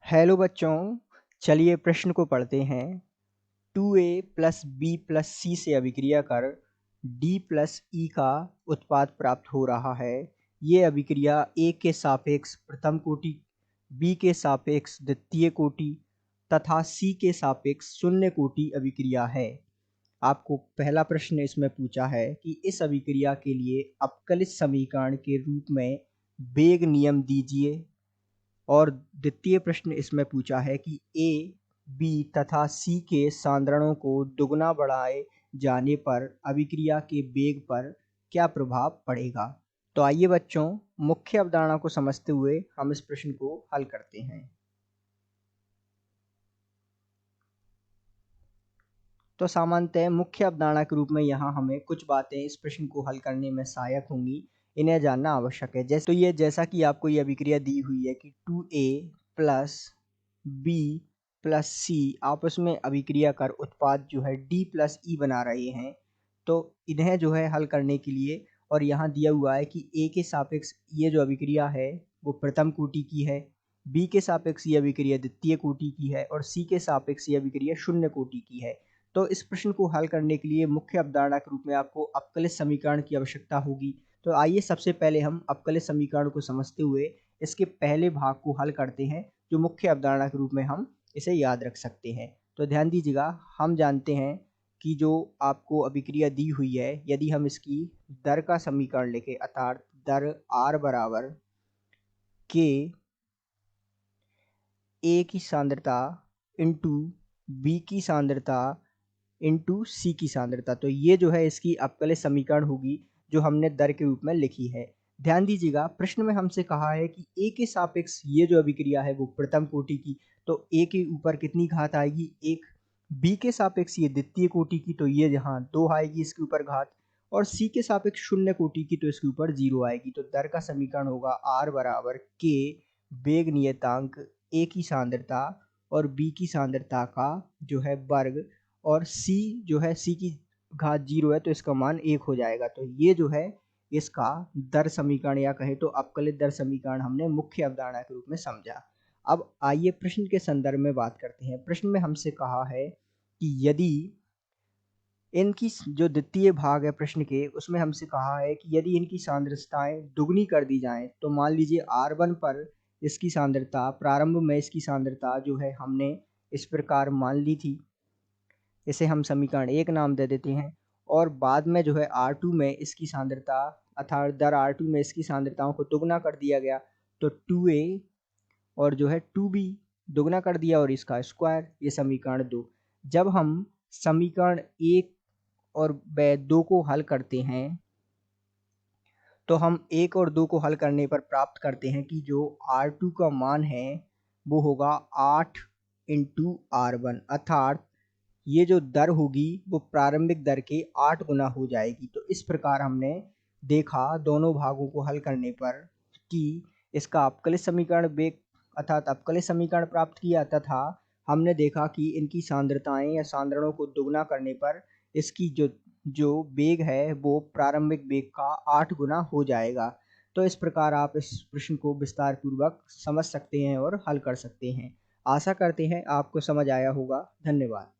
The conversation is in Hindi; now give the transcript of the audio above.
हेलो बच्चों, चलिए प्रश्न को पढ़ते हैं। 2a प्लस बी प्लस सी से अभिक्रिया कर d प्लस ई का उत्पाद प्राप्त हो रहा है। ये अभिक्रिया a के सापेक्ष प्रथम कोटि, b के सापेक्ष द्वितीय कोटि तथा c के सापेक्ष शून्य कोटि अभिक्रिया है। आपको पहला प्रश्न इसमें पूछा है कि इस अभिक्रिया के लिए अपकलित समीकरण के रूप में वेग नियम दीजिए। और द्वितीय प्रश्न इसमें पूछा है कि ए, बी तथा सी के सांद्रणों को दुगना बढ़ाए जाने पर अभिक्रिया के वेग पर क्या प्रभाव पड़ेगा। तो आइए बच्चों, मुख्य अवधारणा को समझते हुए हम इस प्रश्न को हल करते हैं। तो सामान्यतः मुख्य अवधारणा के रूप में यहाँ हमें कुछ बातें इस प्रश्न को हल करने में सहायक होंगी, इन्हें जानना आवश्यक है। जैसा कि आपको ये अभिक्रिया दी हुई है कि 2a प्लस बी प्लस सी आपस में अभिक्रिया कर उत्पाद जो है d प्लस ई बना रहे हैं। तो इन्हें जो है हल करने के लिए, और यहाँ दिया हुआ है कि a के सापेक्ष ये जो अभिक्रिया है वो प्रथम कोटि की है, b के सापेक्ष ये अभिक्रिया द्वितीय कोटि की है और c के सापेक्ष ये अभिक्रिया शून्य कोटि की है। तो इस प्रश्न को हल करने के लिए मुख्य अवधारणा के रूप में आपको अपकलित समीकरण की आवश्यकता होगी। तो आइए सबसे पहले हम अपकलित समीकरण को समझते हुए इसके पहले भाग को हल करते हैं, जो मुख्य अवधारणा के रूप में हम इसे याद रख सकते हैं। तो ध्यान दीजिएगा, हम जानते हैं कि जो आपको अभिक्रिया दी हुई है, यदि हम इसकी दर का समीकरण लिखें, अर्थात दर R बराबर K A की सांद्रता इंटू B की सांद्रता इंटू सी की सांद्रता, तो ये जो है इसकी अपकलित समीकरण होगी जो हमने दर के रूप में लिखी है। ध्यान दीजिएगा, प्रश्न में हमसे कहा है कि ए के सापेक्ष ये जो अभिक्रिया है वो प्रथम कोटि की, तो ए के ऊपर कितनी घात आएगी, एक। बी के सापेक्ष ये द्वितीय कोटि की, तो ये यहाँ 2 आएगी इसके ऊपर घात, और सी के सापेक्ष शून्य कोटि की, तो इसके ऊपर 0 आएगी। तो दर का समीकरण होगा आर बराबर के वेग नियतांक ए की सांद्रता और बी की सांद्रता का जो है वर्ग, और c जो है c की घात 0 है तो इसका मान 1 हो जाएगा। तो ये जो है इसका दर समीकरण, या कहे तो अपकलित दर समीकरण हमने मुख्य अवधारणा के रूप में समझा। अब आइए प्रश्न के संदर्भ में बात करते हैं। प्रश्न में हमसे कहा है कि यदि इनकी जो द्वितीय भाग है प्रश्न के, उसमें हमसे कहा है कि यदि इनकी सांद्रताएं दुगनी कर दी जाएं, तो मान लीजिए R1 पर इसकी सांद्रता, प्रारंभ में इसकी सांद्रता जो है हमने इस प्रकार मान ली थी, इसे हम समीकरण 1 नाम दे देते हैं, और बाद में जो है R2 में इसकी सांद्रता, अर्थात दर R2 में इसकी सांद्रताओं को दुगना कर दिया गया, तो 2a और जो है 2b दुगना कर दिया और इसका स्क्वायर, ये समीकरण 2। जब हम समीकरण 1 और 2 को हल करते हैं, तो हम 1 और 2 को हल करने पर प्राप्त करते हैं कि जो R2 का मान है वो होगा 8 इंटू R1, अर्थात ये जो दर होगी वो प्रारंभिक दर के 8 गुना हो जाएगी। तो इस प्रकार हमने देखा दोनों भागों को हल करने पर कि इसका अपकलित समीकरण वेग अर्थात अपकलित समीकरण प्राप्त किया, तथा हमने देखा कि इनकी सांद्रताएं या सांद्रणों को दुगना करने पर इसकी जो वेग है वो प्रारंभिक वेग का 8 गुना हो जाएगा। तो इस प्रकार आप इस प्रश्न को विस्तार पूर्वक समझ सकते हैं और हल कर सकते हैं। आशा करते हैं आपको समझ आया होगा। धन्यवाद।